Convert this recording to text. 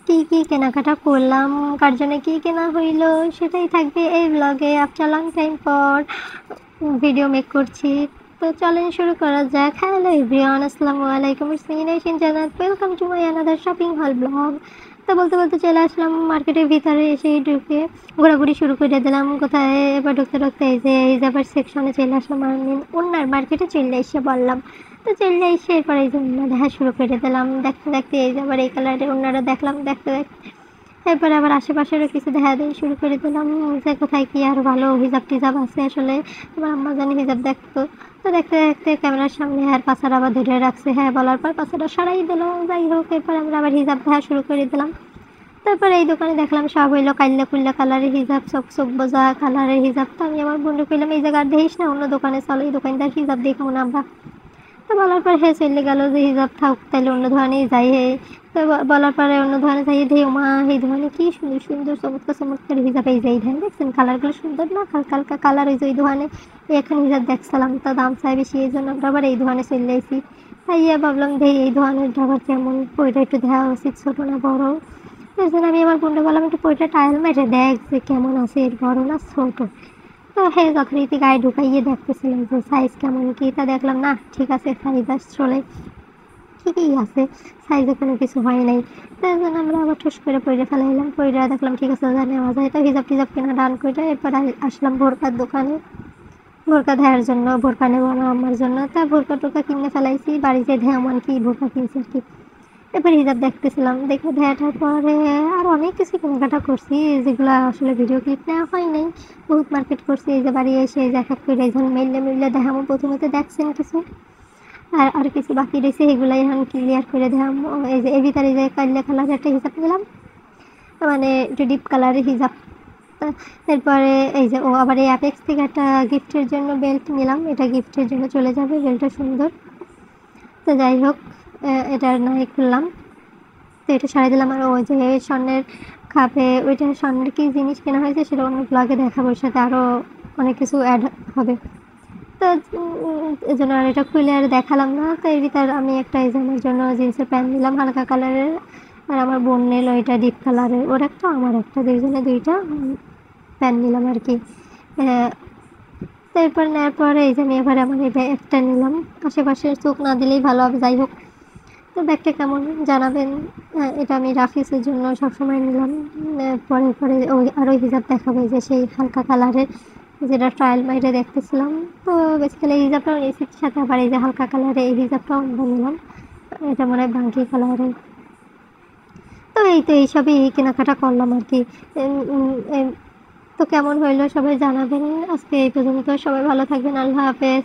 কি কি কেনাকাটা করলাম, কার জন্য কি কেনা হইলো সেটাই থাকবে এই ব্লগে। আফটার লং টাইম পর ভিডিও মেক করছি। তো চলেন শুরু করা যাক। হ্যালো এভরিওয়ান, আসসালামু আলাইকুম, ইটস মি নাইশিন জান্নাত, welcome to my another shopping হল ব্লগ। তো বলতে বলতে চলে আসলাম মার্কেটের ভিতরে, এসেই ঢুকে ঘোরাঘুরি শুরু করে দিলাম। কোথায় এবার ঢুকতে ঢুকতে এই যে আবার সেকশনে চলে আসলাম, ওনার মার্কেটে চলে এসে বললাম। তো চলে এসে এরপর এই যে ওড়না দেখা শুরু করে দিলাম। দেখতে দেখতে এই যে আবার এই কালারের ওড়নাটা দেখলাম, দেখতে দেখতে এরপরে আবার আশেপাশেরও কিছু দেখা দিয়ে শুরু করে দিলাম যে কোথায় কি আর ভালো হিজাব টিজাব আছে। আসলে আমার আম্মা জানি হিজাব দেখতো। তো দেখতে দেখতে ক্যামেরার সামনে আর পাছাটা আবার ধরে রাখছে, হ্যাঁ বলার পর পাছাটা সরাই দিল। যাই হোক, এরপর আমরা আবার হিজাব দেখা শুরু করে দিলাম। তারপরে এই দোকানে দেখলাম সব হইলো কাইল্লা কুল্লা কালারের হিজাব, চক চক বোঝা কালারের হিজাব। তো আমি আমার বন্ধু কইলাম এই জায়গা আর দেখিস না, অন্য দোকানে চলো, এই দোকানদার হিজাব দেখবো না আমরা। তো বলার পর হে চলে গেল যে হিজাব থাক তাহলে অন্য ধরনেই যাই। হে তো বলার পরে অন্য ধরনে যাই, দেখি মা এই ধরনের কি সুন্দর সুন্দর চমৎকার চমৎকার হিজাব। এই যে এই ধরনের দেখছেন কালারগুলো সুন্দর না, হালকা হালকা কালার। ওই যে ওই ধরনের এখানে হিজাব দেখছিলাম, তো দাম চাই বেশি, এই জন্য আমরা আবার এই ধরনের চলে আইছি। তাইয়া ভাবলাম দেখি এই ধরনের আবার কেমন, পয়টা একটু দেওয়া উচিত, ছোটো না বড়। এই জন্য আমি আমার বোনটা বললাম একটু পয়টা ট্রায়াল মেরে দেখ যে কেমন আছে, এর বড় না ছোট। তো হ্যাঁ, যথারীতি গায়ে ঢুকাইয়ে দেখতেছিলাম যে সাইজ কেমন কি। তা দেখলাম না ঠিক আছে, সাইজ আসলে ঠিকই আছে, সাইজে কোনো কিছু হয় নাই। তার জন্য আমরা আবার ঠুস করে পইড়া ফেলাইলাম। পইড়া দেখলাম ঠিক আছে, ওটা নেওয়া যায়। তো হিজাব টিজাব কেনা ডান করে এরপর আসলাম ভোরকার দোকানে, ভোরকা দেওয়ার জন্য। ভোরকা নেবো না আমার জন্য, তা ভোরকা টোরকা কিনে ফেলাইছি। বাড়িতে এমন কি ভোরকা কিনছি আর কি। এরপর হিজাব দেখতেছিলাম, দেখে দেখার পরে আরও অনেক কিছু কেনাকাটা করছি, যেগুলো আসলে ভিডিও ক্লিপ নেওয়া হয় নাই। বহুত মার্কেট করছি। এই যে বাড়ি এসে এই যে এক এক করে এই যখন মিললে মিললে দেখামো। প্রথমে তো দেখছেন কিছু, আর কিছু বাকি রয়েছে, এগুলাই এখন ক্লিয়ার করে দেখাম। এই যে এর ভিতরে যে কাল্লা কালার একটা হিজাব নিলাম, মানে একটু ডিপ কালারের হিজাব। এরপরে এই যে আবার এই অ্যাপেক্স থেকে একটা গিফটের জন্য বেল্ট নিলাম, এটা গিফটের জন্য চলে যাবে, বেল্টটা সুন্দর। তো যাই হোক, এটা নাই খুললাম। তো এটা সারাই দিলাম। আর ওই যে স্বর্ণের খাপে ওইটা স্বর্ণের কী জিনিস কেনা হয়েছে সেটা অন্য ব্লগে দেখাবো, ওর সাথে আরও অনেক কিছু অ্যাড হবে। তো এই জন্য আর এটা খুলে আর দেখালাম না। তো এর ভিতর আমি একটা এই যে আমার জন্য জিন্সের প্যান্ট নিলাম হালকা কালারের, আর আমার বোন নিল এটা ডিপ কালারের। ওর একটা আমার একটা, দুইজনে দুইটা প্যান্ট নিলাম আর কি। তো এরপর নেওয়ার পরে এই যে আমি এবার আমার এই ব্যাগটা নিলাম। আশেপাশের চোখ না দিলেই ভালো হবে, যাই হোক। তো ব্যাগটা কেমন জানাবেন। এটা আমি রাফিসের জন্য সবসময় নিলাম। পরে পরে ওই আরও হিজাব দেখাবে যে সেই হালকা কালারের, যেটা ট্রায়াল মাইরে দেখতেছিলাম। তো বেসিক্যালি এই হিজাবটাও নিয়েছি, সাথে আবার এই যে হালকা কালারের এই হিজাবটাও আমরা নিলাম। এটা মনে হয় বাঙ্কি কালারের। তো এই তো এইসবই কেনাকাটা করলাম আর কি। তো কেমন হইলো সবাই জানাবেন। আজকে এই পর্যন্ত, সবাই ভালো থাকবেন, আল্লাহ হাফেজ।